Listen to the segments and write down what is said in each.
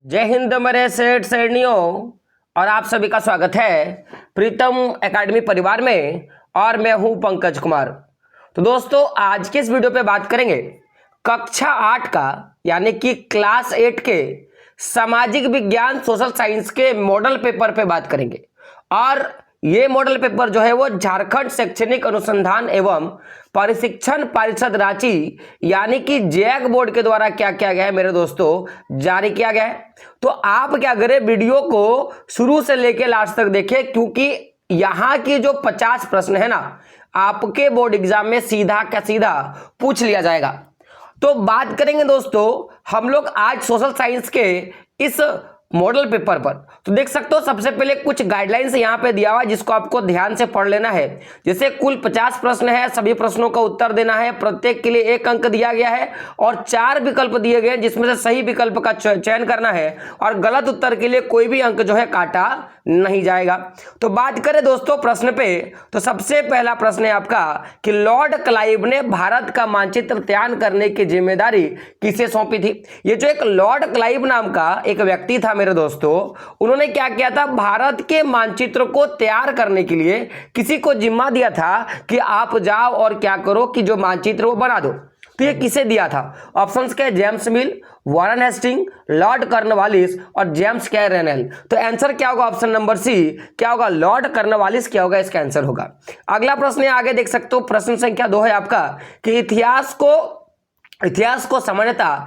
जय हिंद मेरे सेठ सेठनियों और आप सभी का स्वागत है प्रीतम एकेडमी परिवार में। और मैं हूं पंकज कुमार। तो दोस्तों आज के इस वीडियो पे बात करेंगे कक्षा 8 का यानी कि क्लास 8 के सामाजिक विज्ञान सोशल साइंस के मॉडल पेपर पे बात करेंगे। और ये मॉडल पेपर जो है वो झारखंड शैक्षणिक अनुसंधान एवं प्रशिक्षण परिषद रांची यानी कि जैक बोर्ड के द्वारा क्या किया गया है मेरे दोस्तों, जारी किया गया है। तो आप क्या करें, वीडियो को शुरू से लेकर लास्ट तक देखें, क्योंकि यहां की जो 50 प्रश्न है ना, आपके बोर्ड एग्जाम में सीधा का सीधा पूछ लिया जाएगा। तो बात करेंगे दोस्तों हम लोग आज सोशल साइंस के इस मॉडल पेपर पर। तो देख सकते हो सबसे पहले कुछ गाइडलाइंस यहां पे दिया हुआ है जिसको आपको ध्यान से पढ़ लेना है। जैसे कुल 50 प्रश्न है, सभी प्रश्नों का उत्तर देना है, प्रत्येक के लिए 1 अंक दिया गया है और 4 विकल्प दिए गए हैं जिसमें से सही विकल्प का चयन करना है और गलत उत्तर के लिए कोई भी अंक जो है काटा नहीं जाएगा। तो बात करें दोस्तों प्रश्न पे, तो सबसे पहला प्रश्न है आपका कि लॉर्ड क्लाइव ने भारत का मानचित्र तैयार करने की जिम्मेदारी किसे सौंपी थी। ये जो एक लॉर्ड क्लाइव नाम का एक व्यक्ति था मेरे दोस्तों, उन्होंने क्या किया था, भारत के मानचित्र को तैयार करने के लिए किसी को जिम्मा दिया था कि आप जाओ और क्या करो कि जो मानचित्र वो बना दो। तो ये किसे दिया था? ऑप्शंस क्या है, James Mill, Warren Hasting, Lord Cornwallis और जेम्स कैरेनेल। तो आंसर क्या होगा? ऑप्शन नंबर सी क्या होगा? लॉर्ड कॉर्नवालिस क्या होगा? इसका आंसर होगा। अगला प्रश्न है, आगे देख सकते हो प्रश्न संख्या 2 है आपका कि इतिहास को सामान्यतः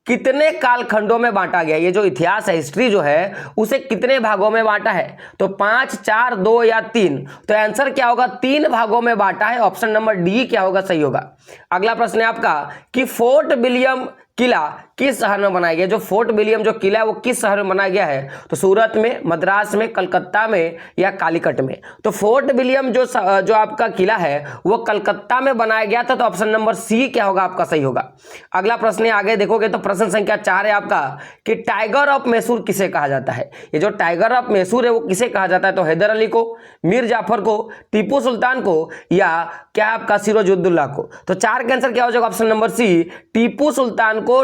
कितने कालखंडों में बांटा गया। ये जो इतिहास है, हिस्ट्री जो है, उसे कितने भागों में बांटा है? तो 5, 4, 2 या 3। तो आंसर क्या होगा? 3 भागों में बांटा है। ऑप्शन नंबर डी क्या होगा? सही होगा। अगला प्रश्न है आपका कि फोर्ट विलियम किला किस शहर में बनाया गया। जो फोर्ट विलियम जो किला है वो किस शहर में बनाया गया है? तो सूरत में, मद्रास में, कलकत्ता में या कालीकट में। तो फोर्ट विलियम जो आपका किला है वो कलकत्ता में बनाया गया था। तो ऑप्शन नंबर सी क्या होगा? आपका सही होगा। अगला प्रश्न है, आगे देखोगे तो प्रश्न संख्या 4 है आपका कि टाइगर ऑफ मैसूर किसे कहा जाता है। ये जो टाइगर ऑफ मैसूर है वो किसे कहा जाता है? तो हैदर अली को, मीर जाफर को, टीपू सुल्तान को या क्या आपका सिराजुद्दौला को। तो 4 का आंसर क्या हो जाएगा? ऑप्शन नंबर सी, टीपू सुल्तान को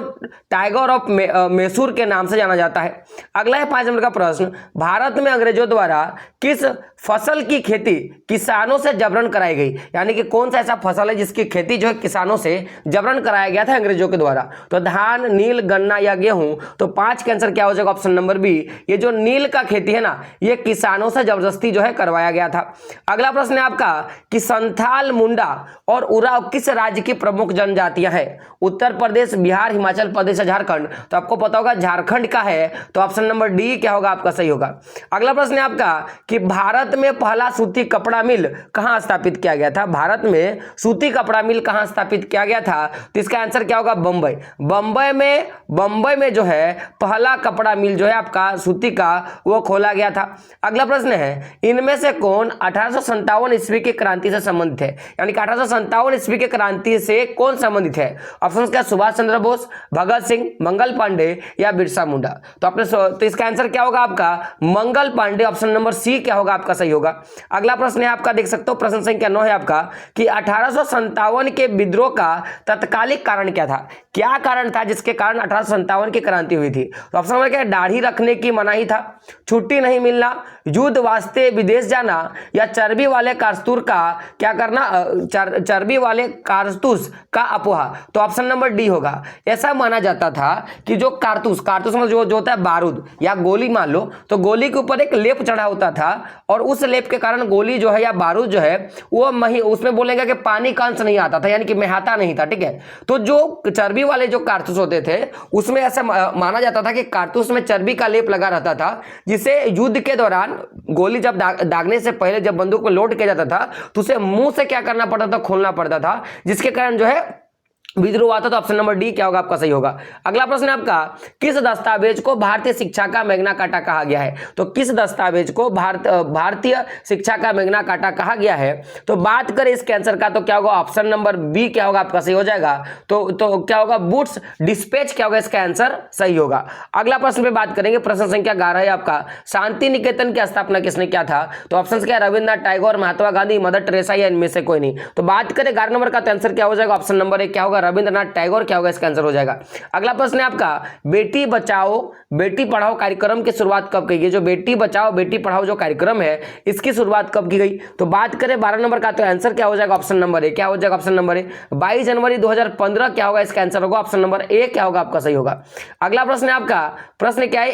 टाइगर ऑफ मैसूर के नाम से जाना जाता है। अगला है 5 नंबर का प्रश्न, भारत में अंग्रेजों द्वारा किस फसल की खेती किसानों से जबरन कराई गई। यानी कि कौन सा ऐसा फसल है जिसकी खेती जो है किसानों से जबरन कराया गया था अंग्रेजों के द्वारा? तो धान, नील, गन्ना या गेहूं। तो 5 का आंसर क्या हो जाएगा? ऑप्शन नंबर बी, ये जो नील का खेती है ना, ये किसानों से जबरदस्ती जो है करवाया गया था। अगला प्रश्न है आपका कि संथाल, मुंडा और उराव किस राज्य की प्रमुख जनजातियां हैं? उत्तर प्रदेश, बिहार, हिमाचल प्रदेश, झारखंड। तो आपको पता होगा झारखंड का है। तो ऑप्शन नंबर डी क्या होगा? आपका सही होगा। अगला प्रश्न है आपका कि भारत में पहला सूती कपड़ा मिल कहां स्थापित किया गया था। भारत में सूती कपड़ा मिल कहां स्थापित किया गया था? तो इसका आंसर क्या होगा? बंबई। बंबई में जो है पहला कपड़ा मिल जो है आपका सूती का वो खोला गया था। अगला प्रश्न है, इनमें से कौन 1857 ईस्वी की क्रांति से संबंधित है। यानी कि 1857 ईस्वी की क्रांति से कौन संबंधित है? ऑप्शन क्या? सुभाष चंद्र बोस, भगत सिंह, मंगल पांडे या बिरसा मुंडा। तो इसका आंसर क्या होगा? आपका मंगल पांडे। ऑप्शन नंबर सी क्या होगा? आपका सही होगा। अगला प्रश्न है आपका, देख सकते हो प्रश्न संख्या 9 है आपका कि 1857 के विद्रोह का तत्कालिक कारण क्या था। क्या कारण था जिसके कारण 1857 की क्रांति हुई थी? तो ऑप्शन नंबर क्या है? दाढ़ी रखने की मनाही था, छुट्टी नहीं मिलना, युद्ध वास्ते विदेश जाना या चर्बी वाले कारतूस का क्या करना, चर्बी वाले कारतूस का अपोहा। तो ऑप्शन नंबर डी होगा। ऐसा माना जाता था कि जो कारतूस में जो होता है बारूद या गोली मान लो, तो गोली के ऊपर एक लेप चढ़ा होता था और उस लेप के कारण गोली जो है या बारूद जो है वो उसमें बोलेंगे कि पानी का अंश नहीं आता था, यानी कि महता नहीं था। ठीक है, तो जो चर्बी वाले जो कारतूस होते थे उसमें ऐसा माना जाता था कि कारतूस में चर्बी का लेप लगा रहता था, जिसे युद्ध के दौरान गोली जब दागने से पहले जब बंदूक को लोड किया जाता था तो उसे मुंह से क्या करना पड़ता था? खोलना पड़ता था, जिसके कारण जो है विद्रोह आता। तो ऑप्शन नंबर डी क्या होगा? आपका सही होगा। अगला प्रश्न है आपका, किस दस्तावेज को भारतीय शिक्षा का मैग्ना कार्टा कहा गया है। तो किस दस्तावेज को भारतीय शिक्षा का मैग्ना कार्टा कहा गया है? तो बात करें इसके आंसर का तो क्या होगा? ऑप्शन नंबर बी क्या होगा? आपका सही हो जाएगा। तो क्या होगा? वुड्स डिस्पैच क्या होगा? इसका आंसर सही होगा। अगला प्रश्न पे बात करेंगे, प्रश्न संख्या 11 है आपका, शांति निकेतन की स्थापना किसने किया था? तो ऑप्शन क्या? रविन्द्रनाथ टैगोर, महात्मा गांधी, मदर टेरेसा या इनमें से कोई नहीं। तो बात करें 11 नंबर का, तो आंसर क्या हो जाएगा? ऑप्शन नंबर 1 क्या होगा? रविंद्रनाथ टैगोर क्या होगा इसका आंसर हो जाएगा। अगला प्रश्न है आपका, बेटी बचाओ बेटी पढ़ाओ कार्यक्रम की शुरुआत कब की गई? जो बेटी बचाओ बेटी पढ़ाओ जो कार्यक्रम है इसकी शुरुआत कब की गई? तो बात करें 12 नंबर का, तो आंसर क्या हो जाएगा? Option number A. क्या हो जाएगा? ऑप्शन नंबर ए 22 जनवरी 2015 क्या होगा इसका आंसर होगा? ऑप्शन नंबर ए क्या होगा आपका सही होगा। अगला प्रश्न है आपका, प्रश्न क्या है,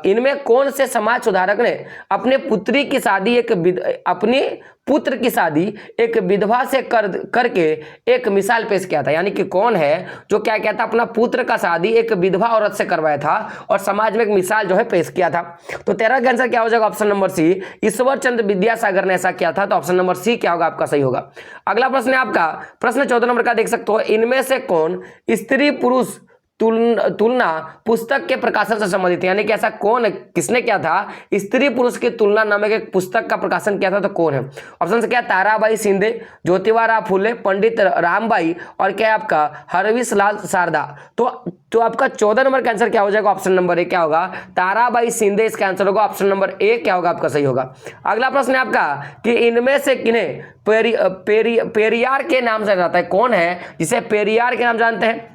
इनमें कौन से समाज सुधारक ने अपने पुत्री की शादी अपनी पुत्र की शादी एक विधवा से करके एक मिसाल पेश किया था? यानी कि कौन है जो क्या कहता है अपना पुत्र का शादी एक विधवा औरत से करवाया था और समाज में एक मिसाल जो है पेश किया था? तो 13 का आंसर क्या हो जाएगा? ऑप्शन नंबर सी, ईश्वर चंद्र विद्यासागर ने ऐसा किया था। तो ऑप्शन नंबर सी क्या होगा आपका सही होगा। अगला प्रश्न है आपका, प्रश्न 14 नंबर का देख सकते हो, इनमें से कौन स्त्री पुरुष तुलना पुस्तक के प्रकाशन से संबंधित है? यानी कि ऐसा कौन है, किसने क्या था, स्त्री पुरुष की तुलना नामक एक पुस्तक का प्रकाशन किया था? तो कौन है? ऑप्शन से क्या, ताराबाई शिंदे, ज्योतिबा फुले, पंडित रामबाई और क्या है आपका हरविश लाल शारदा। तो आपका 14 नंबर का आंसर क्या हो जाएगा? ऑप्शन नंबर ए क्या होगा? ताराबाई शिंदे इसका आंसर होगा। ऑप्शन नंबर ए क्या होगा आपका सही होगा। अगला प्रश्न है आपका कि इनमें से किन्हें पेरियार के नाम से जाता है? कौन है जिसे पेरियार के नाम जानते हैं?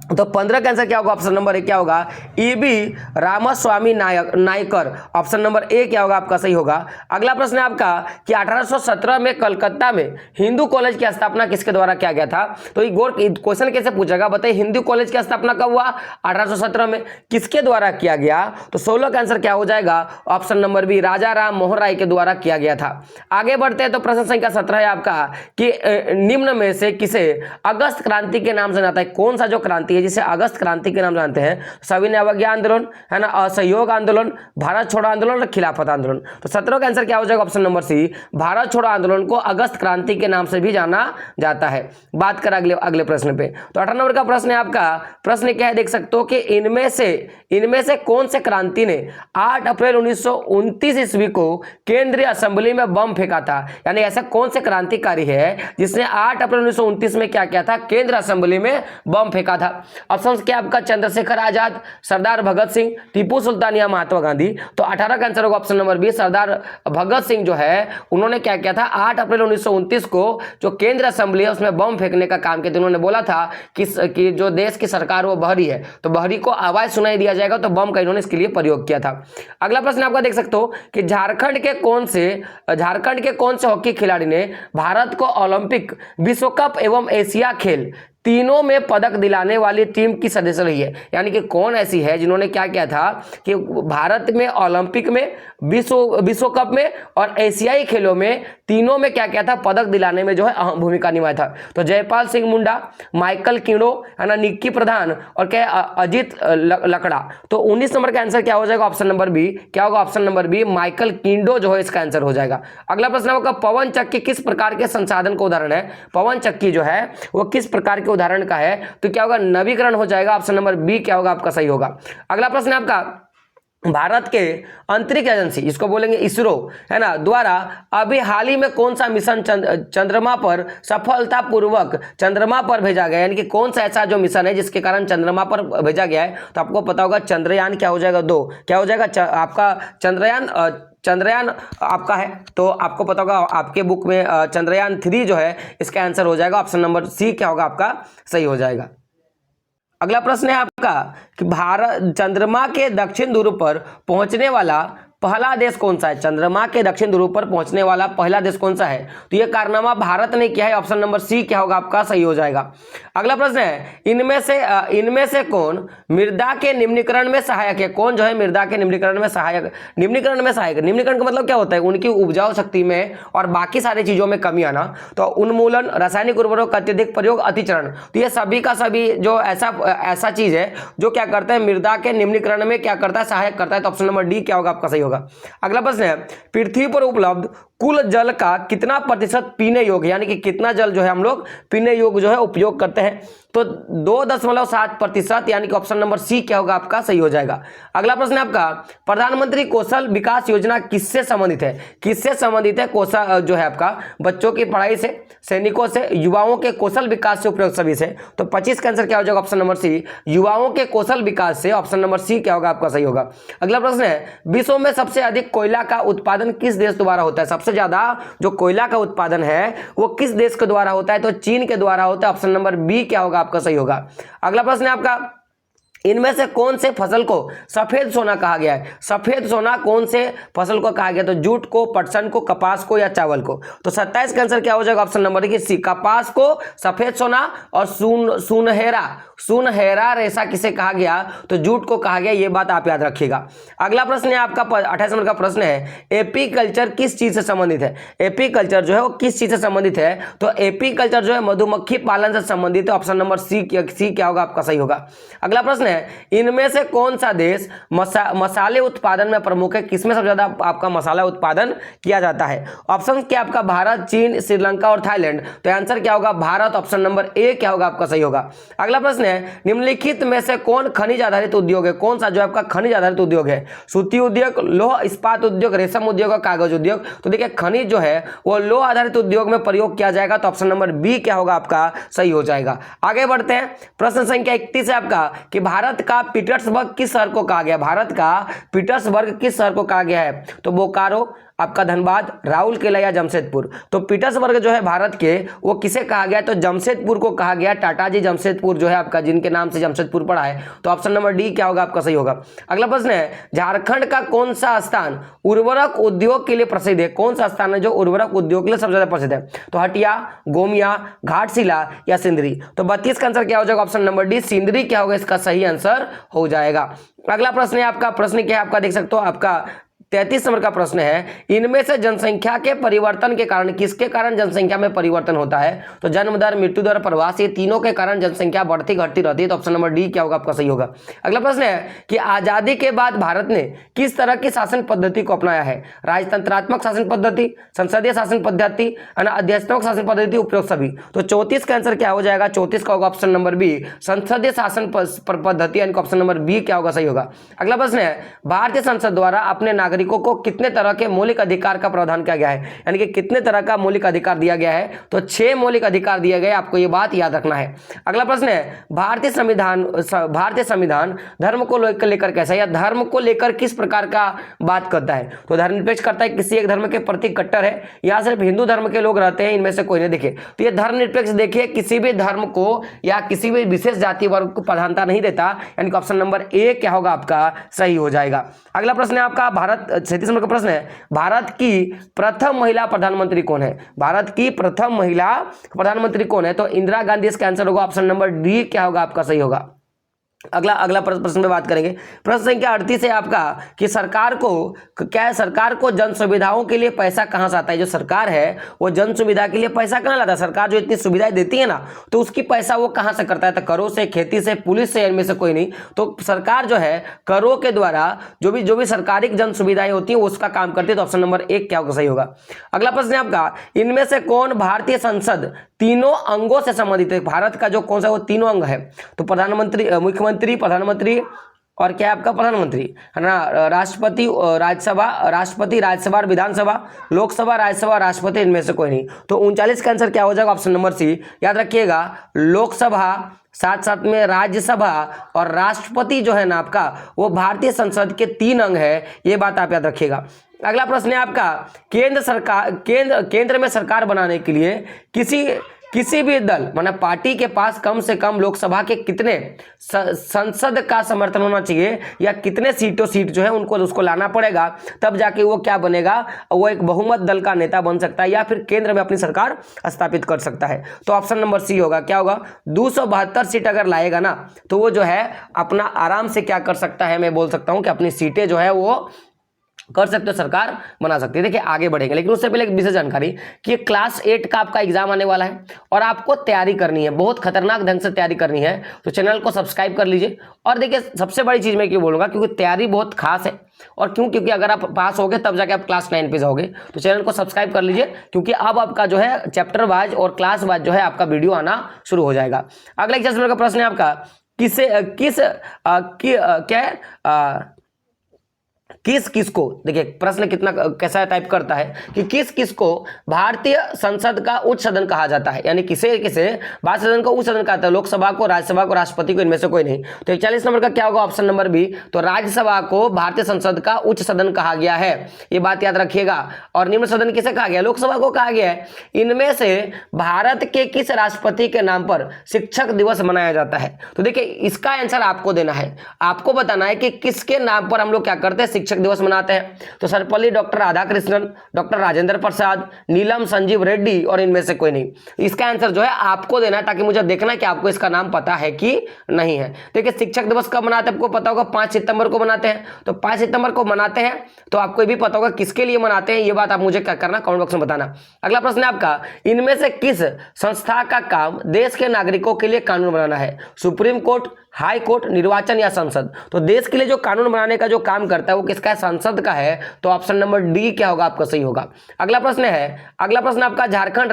तो 15 का आंसर क्या होगा? ऑप्शन नंबर ए क्या होगा? EV Ramaswamy Naicker. Option number A क्या होगा आपका सही होगा। अगला प्रश्न है आपका कि 1817 में कलकत्ता में हिंदू कॉलेज की स्थापना किसके द्वारा किया गया था? तो ये क्वेश्चन कैसे पूछेगा बताइए, हिंदू कॉलेज की स्थापना कब हुआ? 1817 में। किसके द्वारा किया गया? तो 16 का आंसर क्या हो जाएगा? ऑप्शन नंबर बी, राजा राम मोहन राय के द्वारा किया गया था। आगे बढ़ते हैं तो प्रश्न संख्या 17 है आपका कि निम्न में से किसे अगस्त क्रांति के नाम से जाता है? कौन सा जो क्रांति जिसे अगस्त क्रांति के नाम जानते हैं? सविनय अवज्ञा आंदोलन है ना, असहयोग आंदोलन, भारत छोड़ो आंदोलन और खिलाफत आंदोलन। तो 17 का आंसर क्या हो जाएगा? ऑप्शन नंबर सी, भारत छोड़ो आंदोलन को अगस्त क्रांति के नाम से भी जाना जाता है। बात कर अगले प्रश्न पे, तो 18 नंबर का प्रश्न है आपका, प्रश्न क्या है देख सकते हो कि इनमें से कौन से क्रांति ने 8 अप्रैल 1929 ईस्वी को केंद्रीय असेंबली में बम फेंका था? यानी ऐसा कौन से क्रांतिकारी है जिसने 8 अप्रैल 1929 में क्या किया था? केंद्रीय असेंबली में बम फेंका था। ऑप्शन क्या आपका? चंद्रशेखर आजाद, सरदार भगत सिंह, टीपू सुल्तान या महात्मा गांधी। तो 18 का आंसर होगा ऑप्शन नंबर बी, सरदार भगत सिंह जो है उन्होंने क्या किया था? 8 अप्रैल 1929 को जो केंद्रीय असेंबली है उसमें बम फेंकने का काम किया था। उन्होंने बोला था कि जो देश की सरकार वो बहरी है तो बहरी को आवाज सुनाई दिया जाएगा, तो बम का इन्होंने इसके लिए प्रयोग किया था। अगला प्रश्न आपका देख सकते हो कि झारखंड के कौन से हॉकी खिलाड़ी ने भारत को ओलंपिक, विश्व कप एवं एशिया खेल तीनों में पदक दिलाने वाली टीम की सदस्य रही है? यानी कि कौन ऐसी है जिन्होंने क्या किया था कि भारत में ओलंपिक में, विश्व कप में और एशियाई खेलों में तीनों में क्या किया था? पदक दिलाने में जो है अहम भूमिका निभाया था। तो जयपाल सिंह मुंडा, माइकल किंडो है ना, निक्की प्रधान और क्या अजीत लकड़ा। तो 19 नंबर का आंसर क्या हो जाएगा? ऑप्शन नंबर बी क्या होगा? ऑप्शन नंबर बी, माइकल किंडो जो है इसका आंसर हो जाएगा। अगला प्रश्न आपका, पवन चक्की किस प्रकार के संसाधन का उदाहरण है? पवन चक्की जो है वो किस प्रकार के उदाहरण का है? तो क्या होगा? नवीकरण हो जाएगा। ऑप्शन नंबर बी क्या होगा आपका सही होगा। अगला प्रश्न आपका, भारत के अंतरिक्ष एजेंसी, इसको बोलेंगे इसरो है ना, द्वारा अभी हाल ही में कौन सा मिशन चंद्रमा पर सफलतापूर्वक चंद्रमा पर भेजा गया? यानी कि कौन सा ऐसा जो मिशन है जिसके कारण चंद्रमा पर भेजा गया है? तो आपको पता होगा चंद्रयान क्या हो जाएगा? 2 क्या हो जाएगा आपका? चंद्रयान आपका है, तो आपको पता होगा आपके बुक में चंद्रयान 3 जो है इसका आंसर हो जाएगा। ऑप्शन नंबर सी क्या होगा आपका सही हो जाएगा। अगला प्रश्न है आपका कि भारत चंद्रमा के दक्षिण ध्रुव पर पहुंचने वाला पहला देश कौन सा है? चंद्रमा के दक्षिण ध्रुव पर पहुंचने वाला पहला देश कौन सा है? तो यह कारनामा भारत ने किया है। ऑप्शन नंबर सी क्या होगा आपका सही हो जाएगा। अगला प्रश्न है, इनमें से कौन मृदा के निम्नीकरण में सहायक है? कौन जो है मृदा के निम्नीकरण में सहायक? निम्नीकरण का मतलब क्या होता है? उनकी उपजाऊ शक्ति में और बाकी सारी चीजों में कमी आना। तो उन्मूलन, रासायनिक उर्वरकों का अत्यधिक प्रयोग, अतिचरण, तो ये सभी का सभी जो ऐसा चीज है जो क्या करता है? मृदा के निम्नीकरण में क्या करता है? सहायक करता है। तो ऑप्शन नंबर डी क्या होगा आपका सही होगा। अगला प्रश्न है, पृथ्वी पर उपलब्ध कुल जल का कितना प्रतिशत पीने योग्य, यानी कि कितना जल जो है हम लोग पीने योग्य जो है उपयोग करते हैं? तो 2.7%, यानी कि ऑप्शन नंबर सी क्या होगा आपका सही हो जाएगा। अगला प्रश्न है आपका, प्रधानमंत्री कौशल विकास योजना किससे संबंधित है? किससे संबंधित है? कौशल जो है आपका बच्चों की पढ़ाई से, सैनिकों से, युवाओं के कौशल विकास से, उपयोग सभी से। तो 25 का आंसर क्या हो जाएगा? ऑप्शन नंबर सी, युवाओं के कौशल विकास से। ऑप्शन नंबर सी क्या होगा आपका सही होगा। अगला प्रश्न है, विश्व में सबसे अधिक कोयला का उत्पादन किस देश द्वारा होता है? सबसे सबसे ज्यादा जो कोयला का उत्पादन है वो किस देश के द्वारा होता है, तो चीन के द्वारा होता है। ऑप्शन नंबर बी क्या होगा आपका सही होगा। अगला प्रश्न है आपका, इनमें से कौन से फसल को सफेद सोना कहा गया है? सफेद सोना कौन से फसल को कहा गया? तो जूट को, पटसन को, कपास को या चावल को? तो 27 का आंसर क्या हो जाएगा? ऑप्शन नंबर सी, कपास को सफेद सोना और सुनहरा रेशा किसे कहा गया? तो जूट को कहा गया। ये बात आप याद रखिएगा। अगला प्रश्न है आपका 28 नंबर का प्रश्न है, एपीकल्चर किस चीज से संबंधित है? एपीकल्चर जो है वो किस चीज से संबंधित है? तो एपीकल्चर जो है मधुमक्खी पालन से संबंधित है। ऑप्शन नंबर सी क्या होगा आपका सही होगा। अगला प्रश्न है, इनमें से कौन सा देश मसाले उत्पादन में प्रमुख है? किसमें सबसे ज्यादा आपका मसाला उत्पादन किया जाता है? ऑप्शन क्या आपका भारत, चीन, श्रीलंका और थाईलैंड? तो आंसर क्या होगा? भारत। ऑप्शन नंबर ए क्या होगा आपका सही होगा। अगला प्रश्न है, निम्नलिखित में से कौन खनिज आधारित उद्योग है? कौन सा जो आपका खनिज आधारित उद्योग है? सूती उद्योग, लौह इस्पात उद्योग, रेशम उद्योग और कागज उद्योग? तो देखिए खनिज जो है वो लौह आधारित उद्योग में प्रयोग किया जाएगा। तो ऑप्शन नंबर बी क्या होगा आपका सही हो जाएगा। आगे बढ़ते हैं, प्रश्न संख्या 31 है आपका कि भारत का पीटर्सबर्ग किस शहर को कहा गया? भारत का पीटर्सबर्ग किस शहर को कहा गया है? तो बोकारो, आपका धनबाद, राउरकेला या जमशेदपुर? तो पीटर्सबर्ग जो है भारत के वो किसे कहा गया? तो जमशेदपुर को कहा गया। टाटा जी जमशेदपुर जो है आपका, जिनके नाम से जमशेदपुर पड़ा है। तो ऑप्शन नंबर डी क्या होगा आपका सही होगा। अगला प्रश्न है, झारखंड का कौन सा स्थान उर्वरक उद्योग के लिए प्रसिद्ध है? कौन सा स्थान है जो उर्वरक उद्योग के लिए सबसे ज्यादा प्रसिद्ध है? तो हटिया, गोमिया, घाटशिला या सिंदरी? तो 32 का आंसर क्या हो जाएगा? ऑप्शन नंबर डी सिंदरी क्या होगा इसका सही आंसर हो जाएगा। अगला प्रश्न है आपका, प्रश्न क्या है आपका देख सकते हो, आपका 33 नंबर का प्रश्न है, इनमें से जनसंख्या के परिवर्तन के कारण किसके कारण जनसंख्या में परिवर्तन होता है? तो जन्म दर, मृत्यु दर, प्रवास, ये तीनों के कारण जनसंख्या बढ़ती घटती रहती है। तो ऑप्शन नंबर डी क्या होगा आपका सही होगा। अगला प्रश्न है कि आजादी के बाद भारत ने किस तरह की शासन पद्धति को अपनाया है? राजतंत्रात्मक शासन पद्धति, संसदीय शासन पद्धति, अध्यक्षात्मक शासन पद्धति, उपरोक्त सभी? तो 34 का आंसर क्या हो जाएगा? 34 का होगा ऑप्शन नंबर बी, संसदीय शासन पद्धति, यानी ऑप्शन नंबर बी क्या होगा सही होगा। अगला प्रश्न है, भारतीय संसद द्वारा अपने नागरिकों को कितने तरह के मौलिक अधिकार का प्रावधान किया गया है? यानी कि कितने तरह का मौलिक अधिकार दिया गया है? तो 6 मौलिक अधिकार दिए गए, आपको यह बात याद रखना है। अगला प्रश्न है, भारतीय संविधान धर्म को लेकर कैसा है, या धर्म को लेकर किस प्रकार का बात करता है? तो धर्मनिरपेक्ष करता है, किसी एक धर्म के प्रति कट्टर है, या सिर्फ हिंदू धर्म के लोग रहते हैं, इनमें से कोई नहीं? देखिए तो ये धर्मनिरपेक्ष, देखिए किसी भी धर्म को या किसी भी विशेष जाति वर्ग को प्रधानता नहीं देता, यानी कि ऑप्शन नंबर ए क्या होगा आपका सही हो जाएगा। अगला प्रश्न है आपका 37 नंबर का प्रश्न है, भारत की प्रथम महिला प्रधानमंत्री कौन है? भारत की प्रथम महिला प्रधानमंत्री कौन है? तो इंदिरा गांधी इसका आंसर होगा। ऑप्शन नंबर डी क्या होगा आपका सही होगा। अगला प्रश्न में बात करेंगे, प्रश्न संख्या 38 है आपका कि सरकार को जन सुविधाओं के लिए पैसा कहां से आता है? जो सरकार है वो जन सुविधा के लिए पैसा कहां लाता है? सरकार जो इतनी सुविधाएं देती है ना, तो उसकी पैसा वो कहां से करता है? तो करों से, खेती से, पुलिस से, इनमें से कोई नहीं। तो सरकार जो है करों के द्वारा जो भी सरकारी जन सुविधाएं होती है उसका काम करती है। तो ऑप्शन नंबर 1 क्या होगा सही होगा। अगला प्रश्न है आपका, इनमें से कौन भारतीय संसद तीनों अंगों से संबंधित है? भारत का जो कौन सा वो तीनों अंग है? तो प्रधानमंत्री, मुख्यमंत्री, प्रधानमंत्री और क्या आपका प्रधानमंत्री है ना, राष्ट्रपति, राज्यसभा और विधानसभा, लोकसभा, राज्यसभा, राष्ट्रपति, इनमें से कोई नहीं। तो 39 का आंसर क्या हो जाएगा? Option number C. याद रखिएगा, लोकसभा, साथ साथ में राज्यसभा और राष्ट्रपति जो है ना आपका, वो भारतीय संसद के 3 अंग है। ये बात आप याद रखिएगा। अगला प्रश्न है आपका, केंद्र में सरकार बनाने के लिए किसी भी दल माना पार्टी के पास कम से कम लोकसभा के कितने संसद का समर्थन होना चाहिए, या कितने सीट जो है उसको लाना पड़ेगा, तब जाके वो क्या बनेगा, वो एक बहुमत दल का नेता बन सकता है या फिर केंद्र में अपनी सरकार स्थापित कर सकता है। तो ऑप्शन नंबर सी होगा। क्या होगा? 272 सीट अगर लाएगा ना, तो वो जो है अपना आराम से क्या कर सकता है, मैं बोल सकता हूं कि अपनी सीटें जो है वो कर सकते हो, सरकार बना सकती है। देखिए आगे बढ़ेंगे, लेकिन उससे पहले एक विशेष जानकारी कि क्लास 8 का आपका एग्जाम आने वाला है और आपको तैयारी करनी है, बहुत खतरनाक ढंग से तैयारी करनी है। तो चैनल को सब्सक्राइब कर लीजिए। और देखिए सबसे बड़ी चीज मैं क्यों बोलूंगा, क्योंकि तैयारी बहुत खास है। और क्योंकि अगर आप पास हो गए तब जाके आप क्लास 9 पे जाओगे। तो चैनल को सब्सक्राइब कर लीजिए, क्योंकि अब आपका जो है चैप्टर वाइज और क्लास वाइज जो है आपका वीडियो आना शुरू हो जाएगा। अगला 41 नंबर का प्रश्न है आपका, किस किस को, देखिए प्रश्न कितना कैसा टाइप करता है कि किस किस को भारतीय संसद का उच्च सदन कहा जाता है, यानी किसे किसे भारतीय सदन को उच्च सदन कहा जाता है, लोकसभा को, राज्यसभा को, राष्ट्रपति को, इनमें से कोई नहीं। तो 41 नंबर का क्या होगा, ऑप्शन नंबर बी। तो राज्यसभा को भारतीय संसद का उच्च सदन कहा गया है, ये बात याद रखिएगा। और निम्न सदन किसे कहा गया, लोकसभा को कहा गया है। इनमें से भारत के किस राष्ट्रपति के नाम पर शिक्षक दिवस मनाया जाता है, तो देखिए इसका आंसर आपको देना है, आपको बताना है कि किसके नाम पर हम लोग क्या करते हैं, शिक्षक दिवस मनाते हैं। तो सर्वपल्ली डॉक्टर राधाकृष्णन, डॉक्टर राजेंद्र प्रसाद, नीलम संजीव रेड्डी और इनमें से कोई नहीं। इसका आंसर जो है आपको देना है, ताकि मुझे देखना है कि आपको इसका नाम पता है कि नहीं है। देखिए शिक्षक दिवस कब मनाते हैं, आपको पता होगा 5 सितंबर को मनाते हैं। तो 5 सितंबर को मनाते हैं, तो आपको ये भी पता होगा किसके लिए मनाते हैं, ये बात आप मुझे क्या करना, कमेंट बॉक्स में बताना। अगला प्रश्न है आपका, इनमें से किस संस्था का काम देश के नागरिकों के लिए कानून बनाना है, सुप्रीम कोर्ट, हाई कोर्ट, निर्वाचन या संसद। तो देश के लिए जो कानून बनाने का जो काम करता है वो किसका है, संसद का है। तो ऑप्शन नंबर डी क्या होगा आपका सही होगा। अगला प्रश्न आपका, झारखंड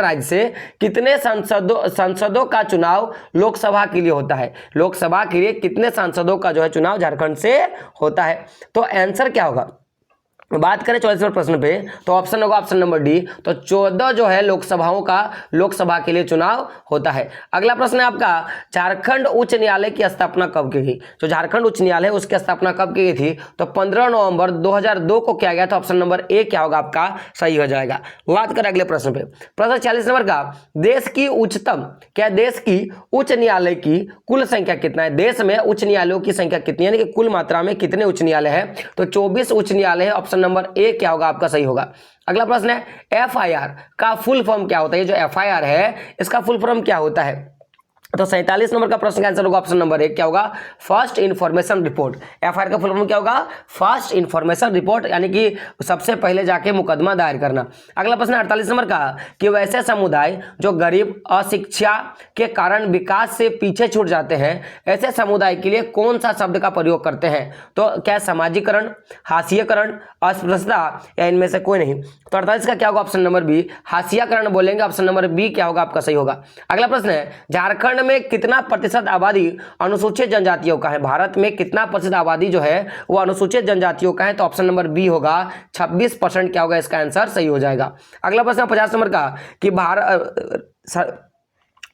राज्य से कितने सांसदों का चुनाव लोकसभा के लिए होता है, लोकसभा के लिए कितने सांसदों का जो है चुनाव झारखंड से होता है। तो आंसर क्या होगा, बात करें 44 नंबर प्रश्न पे, तो ऑप्शन होगा ऑप्शन नंबर डी। तो 14 जो है लोकसभा के लिए चुनाव होता है। अगला प्रश्न है आपका, झारखंड उच्च न्यायालय की स्थापना कब की गई। जो झारखंड उच्च न्यायालय उसकी स्थापना कब की गई थी, तो 15 नवंबर 2002 को किया गया था। ऑप्शन नंबर ए क्या होगा आपका सही हो जाएगा। बात करें अगले प्रश्न पे, प्रश्न 40 नंबर का, देश की उच्च न्यायालय की कुल संख्या कितना है, देश में उच्च न्यायालयों की संख्या कितनी है, यानी कि कुल मात्रा में कितने उच्च न्यायालय है। तो 24 उच्च न्यायालय है। ऑप्शन नंबर ए क्या होगा आपका सही होगा। अगला प्रश्न है, एफआईआर का फुल फॉर्म क्या होता है, ये जो एफआईआर है इसका फुल फॉर्म क्या होता है। तो 47 नंबर का प्रश्न का आंसर होगा ऑप्शन नंबर ए क्या होगा, फर्स्ट इंफॉर्मेशन रिपोर्ट। एफआईआर का फुल फॉर्म क्या होगा, फर्स्ट इंफॉर्मेशन रिपोर्ट, यानी कि सबसे पहले जाके मुकदमा दायर करना। अगला प्रश्न 48 नंबर का, कि वैसे समुदाय जो गरीब, अशिक्षा के कारण विकास से पीछे छूट जाते हैं, ऐसे समुदाय के लिए कौन सा शब्द का प्रयोग करते हैं। तो क्या समाजीकरण, हाशियाकरण, अस्पृश्यता या इनमें से कोई नहीं। तो 48 का क्या होगा ऑप्शन नंबर बी, हाशियाकरण बोलेंगे। ऑप्शन नंबर बी क्या होगा आपका सही होगा। अगला प्रश्न है, झारखंड में कितना प्रतिशत आबादी अनुसूचित जनजातियों का है, भारत में कितना प्रतिशत आबादी जो है वो अनुसूचित जनजातियों का है। तो ऑप्शन नंबर बी होगा 26% क्या होगा, इसका आंसर सही हो जाएगा। अगला प्रश्न 50 नंबर का, कि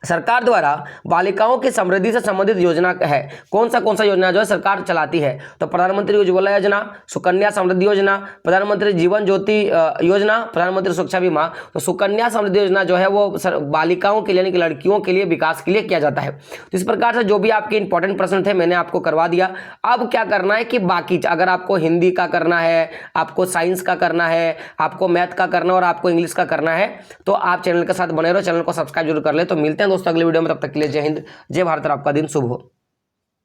सरकार द्वारा बालिकाओं की समृद्धि से संबंधित योजना है, कौन सा योजना जो है सरकार चलाती है। तो प्रधानमंत्री उज्ज्वला योजना, सुकन्या समृद्धि योजना, प्रधानमंत्री जीवन ज्योति योजना, प्रधानमंत्री सुरक्षा बीमा। तो सुकन्या समृद्धि योजना जो है वो बालिकाओं के लिए, यानी कि लड़कियों के लिए विकास के लिए किया जाता है। तो इस प्रकार से जो भी आपके इंपॉर्टेंट प्रश्न थे मैंने आपको करवा दिया। अब क्या करना है कि बाकी अगर आपको हिंदी का करना है, आपको साइंस का करना है, आपको मैथ का करना है और आपको इंग्लिश का करना है, तो आप चैनल के साथ बने रहो, चैनल को सब्सक्राइब जरूर कर ले। तो मिलते हैं दोस्तों अगले वीडियो में, तब तक के लिए जय हिंद, जय भारत और आपका दिन शुभ हो।